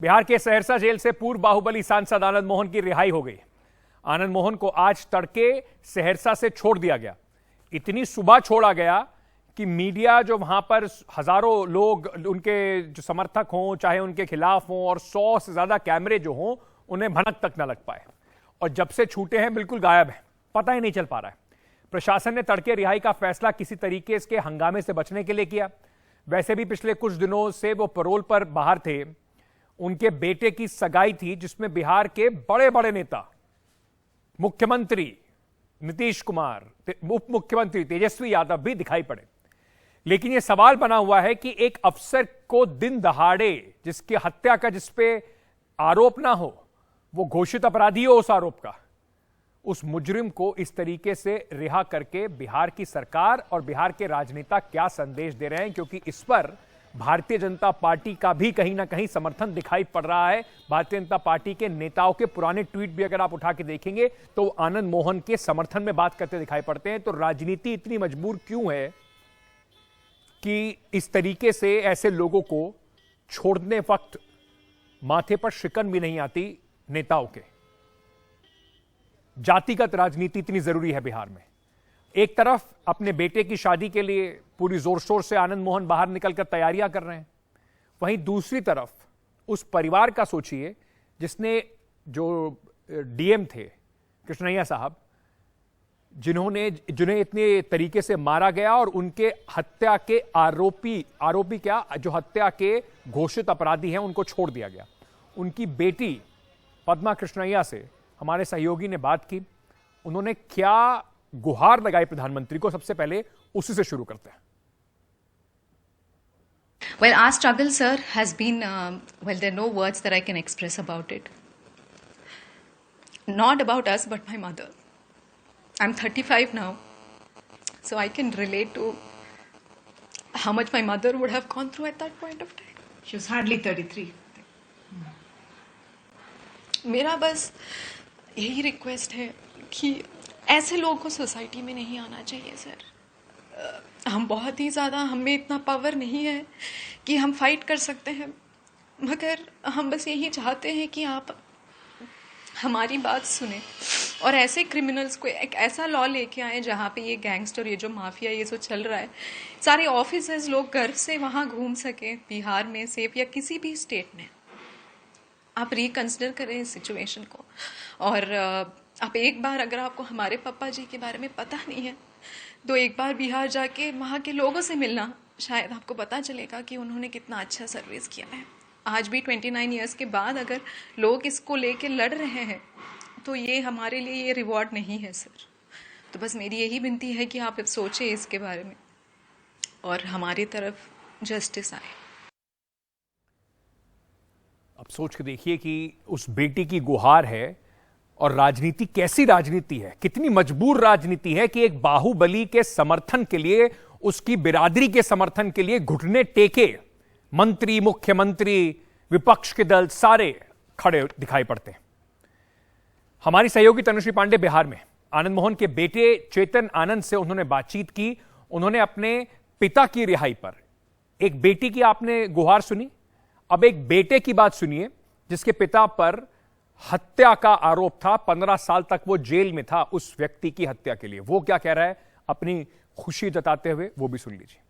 बिहार के सहरसा जेल से पूर्व बाहुबली सांसद आनंद मोहन की रिहाई हो गई। आनंद मोहन को आज तड़के सहरसा से छोड़ दिया गया। इतनी सुबह छोड़ा गया कि मीडिया जो वहां पर हजारों लोग उनके जो समर्थक हों चाहे उनके खिलाफ हों और 100 से ज्यादा कैमरे जो हों उन्हें भनक तक न लग पाए और जब से छूटे हैं बिल्कुल गायब है, पता ही नहीं चल पा रहा है। प्रशासन ने तड़के रिहाई का फैसला किसी तरीके इसके हंगामे से बचने के लिए किया। वैसे भी पिछले कुछ दिनों से वो पैरोल पर बाहर थे। उनके बेटे की सगाई थी जिसमें बिहार के बड़े बड़े नेता, मुख्यमंत्री नीतीश कुमार, उप मुख्यमंत्री तेजस्वी यादव भी दिखाई पड़े। लेकिन यह सवाल बना हुआ है कि एक अफसर को दिन दहाड़े जिसकी हत्या का जिस पे आरोप ना हो, वो घोषित अपराधी हो उस आरोप का, उस मुजरिम को इस तरीके से रिहा करके बिहार की सरकार और बिहार के राजनेता क्या संदेश दे रहे हैं, क्योंकि इस पर भारतीय जनता पार्टी का भी कहीं ना कहीं समर्थन दिखाई पड़ रहा है। भारतीय जनता पार्टी के नेताओं के पुराने ट्वीट भी अगर आप उठा के देखेंगे तो आनंद मोहन के समर्थन में बात करते दिखाई पड़ते हैं। तो राजनीति इतनी मजबूर क्यों है कि इस तरीके से ऐसे लोगों को छोड़ने वक्त माथे पर शिकन भी नहीं आती नेताओं के। जातिगत राजनीति इतनी जरूरी है बिहार में। एक तरफ अपने बेटे की शादी के लिए पूरी जोर शोर से आनंद मोहन बाहर निकलकर तैयारियां कर रहे हैं, वहीं दूसरी तरफ उस परिवार का सोचिए जिसने, जो डीएम थे कृष्णैया साहब, जिन्हें इतने तरीके से मारा गया और उनके हत्या के आरोपी क्या, जो हत्या के घोषित अपराधी हैं, उनको छोड़ दिया गया। उनकी बेटी पद्मा कृष्णैया से हमारे सहयोगी ने बात की। उन्होंने क्या गुहार लगाई प्रधानमंत्री को, सबसे पहले उसी से शुरू करते हैं। Well, our struggle, sir, has been, there are no words that I can express about it. Not about us, but my mother. I'm 35 now, so I can relate to how much my mother would have gone through at that point of time. She was hardly 33. मेरा बस यही request है कि ऐसे लोगों को society में नहीं आना चाहिए सर। हम बहुत ही ज़्यादा, हमें इतना पावर नहीं है कि हम फाइट कर सकते हैं, मगर हम बस यही चाहते हैं कि आप हमारी बात सुने और ऐसे क्रिमिनल्स को एक ऐसा लॉ लेके आए जहाँ पे ये गैंगस्टर, ये जो माफिया, ये जो चल रहा है, सारे ऑफिसर्स लोग घर से वहाँ घूम सके बिहार में सेफ या किसी भी स्टेट में। आप रिकंसिडर करें इस सिचुएशन को और आप एक बार, अगर आपको हमारे पापा जी के बारे में पता नहीं है तो एक बार बिहार जाके वहाँ के लोगों से मिलना, शायद आपको पता चलेगा कि उन्होंने कितना अच्छा सर्विस किया है। आज भी 29 इयर्स के बाद अगर लोग इसको लेके लड़ रहे हैं तो ये हमारे लिए ये रिवॉर्ड नहीं है सर। तो बस मेरी यही विनती है कि आप सोचें इसके बारे में और हमारी तरफ जस्टिस आए। अब सोच के देखिए कि उस बेटी की गुहार है और राजनीति कैसी राजनीति है, कितनी मजबूर राजनीति है कि एक बाहुबली के समर्थन के लिए, उसकी बिरादरी के समर्थन के लिए घुटने टेके मंत्री, मुख्यमंत्री, विपक्ष के दल सारे खड़े दिखाई पड़ते हैं। हमारी सहयोगी तनुश्री पांडे बिहार में आनंद मोहन के बेटे चेतन आनंद से उन्होंने बातचीत की। उन्होंने अपने पिता की रिहाई पर, एक बेटी की आपने गुहार सुनी, अब एक बेटे की बात सुनिए जिसके पिता पर हत्या का आरोप था। 15 साल तक वो जेल में था उस व्यक्ति की हत्या के लिए। वो क्या कह रहा है अपनी खुशी जताते हुए, वो भी सुन लीजिए।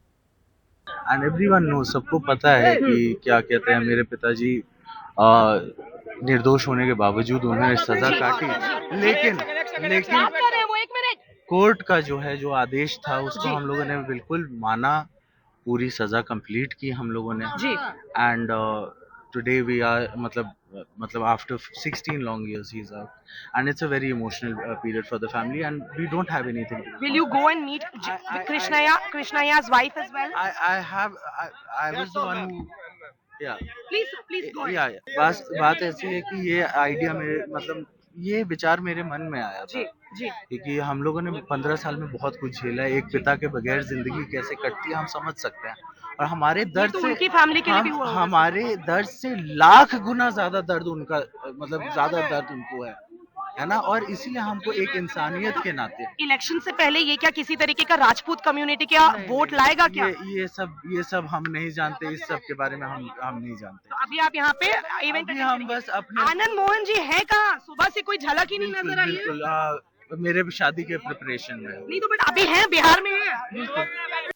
एंड एवरीवन नो, सबको पता है कि क्या कहते हैं, मेरे पिताजी निर्दोष होने के बावजूद उन्होंने सजा काटी, लेकिन कोर्ट का जो आदेश था उसको हम लोगों ने बिल्कुल माना, पूरी सजा कंप्लीट की हम लोगों ने। एंड टुडे वी आर मतलब after 16 long years he's out, and it's a very emotional period for the family, and we don't have anything. Will you go and meet Krishnaya's wife as well? I was the one who, yeah. Please go. Yeah. बात ऐसी है कि ये idea मेरे, ये विचार मेरे मन में आया था कि हम लोगों ने 15 साल में बहुत कुछ झेला है। एक पिता के बगैर जिंदगी कैसे कटती है हम समझ सकते हैं, और हमारे दर्द तो से उनकी फैमिली के लिए भी हुआ, हमारे दर्द से लाख गुना ज्यादा दर्द उनका, ज्यादा दर्द उनको है। है ना, और इसीलिए हमको एक इंसानियत के नाते इलेक्शन से पहले ये क्या किसी तरीके का राजपूत कम्युनिटी का वोट लाएगा क्या? ये सब हम नहीं जानते, इस सब के बारे में हम नहीं जानते। तो अभी आप यहाँ पे इवेंट अभी हम बस अपने आनंद मोहन जी है कहाँ? सुबह से कोई झलक ही नहीं नजर आई है। बिल्कुल मेरे शादी के प्रिपरेशन में। नहीं तो बट अभी हैं, बिहार में है।